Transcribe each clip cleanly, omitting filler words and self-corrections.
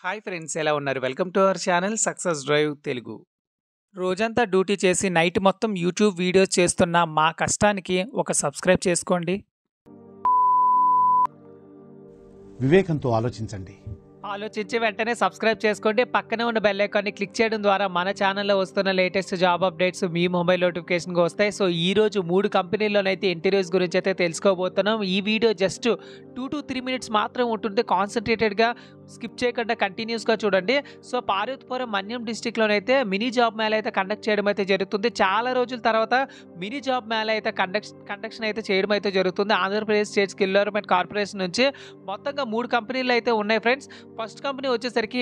Hi friends, ఎలా ఉన్నారు? Welcome to our channel success drive Telugu. రోజంతా డ్యూటీ చేసి నైట్ మొత్తం యూట్యూబ్ వీడియోస్ చేస్తున్న మా కష్టానికి ఒక సబ్స్క్రైబ్ చేసుకోండి. వివేకంతో ఆలోచించండి. ఆలోచించి వెంటనే సబ్స్క్రైబ్ చేసుకోండి. పక్కనే ఉన్న బెల్ ఐకాన్ని క్లిక్ చేయడం ద్వారా మన ఛానల్లో వస్తున్న లేటెస్ట్ జాబ్ అప్డేట్స్ మీ మొబైల్ నోటిఫికేషన్గా వస్తాయి. సో ఈరోజు 3 కంపెనీల్లోనైతే ఇంటర్వ్యూస్ గురించి అయితే తెలుసుకోబోతున్నాం. ఈ వీడియో జస్ట్ 2 to 3 minutes మాత్రం ఉంటుంది. కాన్సన్ట్రేటెడ్గా స్కిప్ చేయకుండా కంటిన్యూస్గా చూడండి. So Parvathipuram Manyam డిస్టిక్లోనైతే mini job Mela అయితే కండక్ట్ చేయడం అయితే జరుగుతుంది. చాలా రోజుల తర్వాత మినీ జాబ్ మేళా అయితే కండక్షన్ అయితే చేయడం అయితే జరుగుతుంది. Andhra Pradesh state skill development corporation నుంచి మొత్తంగా 3 కంపెనీలు అయితే ఉన్నాయి ఫ్రెండ్స్. ఫస్ట్ కంపెనీ వచ్చేసరికి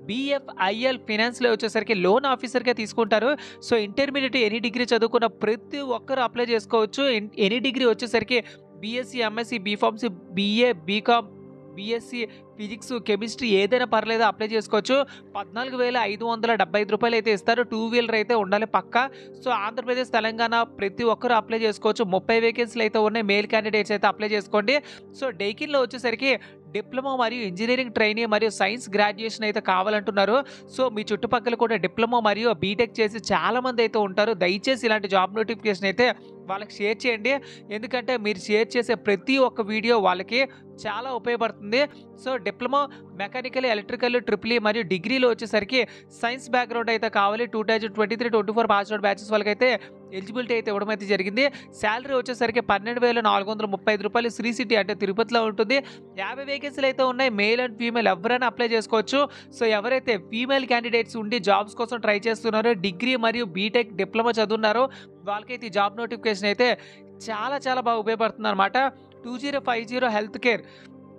BFIL ఫినాన్స్లో వచ్చేసరికి లోన్ ఆఫీసర్గా తీసుకుంటారు. సో ఇంటర్మీడియట్ ఎనీ డిగ్రీ చదువుకున్న ప్రతి ఒక్కరు అప్లై చేసుకోవచ్చు. ఎనీ డిగ్రీ వచ్చేసరికి BSc, MSc, BPharmacy, BA, BCom, BSc physics, chemistry ఏదైనా పర్లేదు అప్లై చేసుకోవచ్చు. 14,575 రూపాయలు అయితే ఇస్తారు. 2 వీలర్ అయితే ఉండాలి పక్కా. సో ఆంధ్రప్రదేశ్, తెలంగాణ ప్రతి ఒక్కరు అప్లై చేసుకోవచ్చు. 30 వేకెన్సీలు అయితే ఉన్నాయి. మేల్ క్యాండిడేట్స్ అయితే అప్లై చేసుకోండి. సో డైకిన్లో వచ్చేసరికి డిప్లొమా మరియు ఇంజనీరింగ్ ట్రైనీ మరియు సైన్స్ గ్రాడ్యుయేషన్ అయితే కావాలంటున్నారు. సో మీ చుట్టుపక్కల కూడా డిప్లొమా మరియు బీటెక్ చేసి చాలామంది అయితే ఉంటారు. దయచేసి ఇలాంటి జాబ్ నోటిఫికేషన్ అయితే వాళ్ళకి షేర్ చేయండి. ఎందుకంటే మీరు షేర్ చేసే ప్రతి ఒక్క వీడియో వాళ్ళకి చాలా ఉపయోగపడుతుంది. So diploma mechanical, electrical, triple మరియు డిగ్రీలో వచ్చేసరికి సైన్స్ బ్యాక్గ్రౌండ్ అయితే కావాలి. 2023-24 పాస్ అవుట్ బ్యాచెస్ వాళ్ళకైతే ఎలిజిబిలిటీ అయితే ఇవ్వడం అయితే జరిగింది. శాలరీ వచ్చేసరికి 12,435 రూపాయలు. శ్రీ సిటీ అంటే తిరుపతిలో ఉంటుంది. 50 వేకెన్సీలు అయితే ఉన్నాయి. మేల్ అండ్ ఫీమేల్ ఎవరైనా అప్లై చేసుకోవచ్చు. సో ఎవరైతే ఫీమేల్ క్యాండిడేట్స్ ఉండి జాబ్స్ కోసం ట్రై చేస్తున్నారో, డిగ్రీ మరియు బీటెక్, డిప్లొమా చదువున్నారో వాళ్ళకైతే ఈ జాబ్ నోటిఫికేషన్ అయితే చాలా చాలా బాగా ఉపయోగపడుతుంది అనమాట. 2050 హెల్త్ కేర్.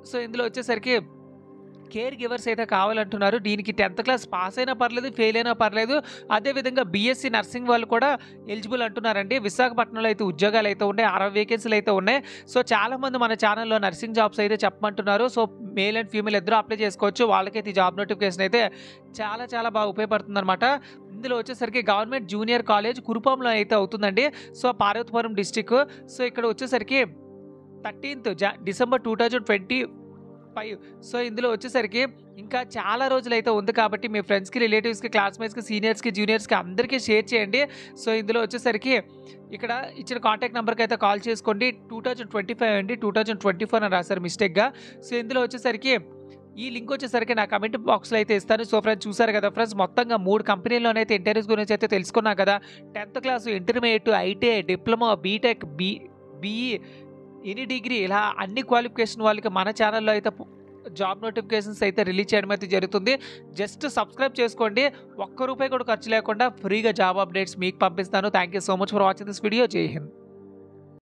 సో ఇందులో వచ్చేసరికి కేర్ గివర్స్ అయితే కావాలంటున్నారు. దీనికి 10th క్లాస్ పాస్ అయినా పర్లేదు, ఫెయిల్ అయినా పర్లేదు. అదేవిధంగా BSc నర్సింగ్ వాళ్ళు కూడా ఎలిజిబుల్ అంటున్నారండి. విశాఖపట్నంలో అయితే ఉద్యోగాలు అయితే ఉన్నాయి. 60 వేకెన్సీలు అయితే ఉన్నాయి. సో చాలామంది మన ఛానల్లో నర్సింగ్ జాబ్స్ అయితే చెప్పమంటున్నారు. సో మేల్ అండ్ ఫీమేల్ ఇద్దరు అప్లై చేసుకోవచ్చు. వాళ్ళకైతే ఈ జాబ్ నోటిఫికేషన్ అయితే చాలా చాలా బాగా ఉపయోగపడుతుంది అనమాట. ఇందులో వచ్చేసరికి గవర్నమెంట్ జూనియర్ కాలేజ్ కురుపాంలో అయితే అవుతుందండి. So Parvathipuram district. సో ఇక్కడ వచ్చేసరికి 13th డిసెంబర్ 2025. సో ఇందులో వచ్చేసరికి ఇంకా చాలా రోజులైతే ఉంది కాబట్టి మీ ఫ్రెండ్స్కి, రిలేటివ్స్కి, క్లాస్మేట్స్కి, సీనియర్స్కి, జూనియర్స్కి అందరికీ షేర్ చేయండి. సో ఇందులో వచ్చేసరికి ఇక్కడ ఇచ్చిన కాంటాక్ట్ నెంబర్కి అయితే కాల్ చేసుకోండి. 2025 అండి, 2024 అని రాశారు మిస్టేక్గా. సో ఇందులో వచ్చేసరికి ఈ లింక్ వచ్చేసరికి నా కమెంట్ బాక్స్లో అయితే ఇస్తాను. సో ఫ్రెండ్స్ చూసారు కదా ఫ్రెండ్స్, మొత్తంగా 3 కంపెనీల్లోనైతే ఇంటర్వ్యూస్ గురించి అయితే తెలుసుకున్నా కదా. 10th class, intermediate, ITI, diploma, BTech, BE, any degree ఇలా అన్ని క్వాలిఫికేషన్ వాళ్ళకి మన ఛానల్లో అయితే జాబ్ నోటిఫికేషన్స్ అయితే రిలీజ్ చేయడం అయితే జరుగుతుంది. జస్ట్ సబ్స్క్రైబ్ చేసుకోండి. ఒక్క రూపాయి కూడా ఖర్చు లేకుండా ఫ్రీగా జాబ్ అప్డేట్స్ మీకు పంపిస్తాను. Thank you so much for watching this video. జై హింద్.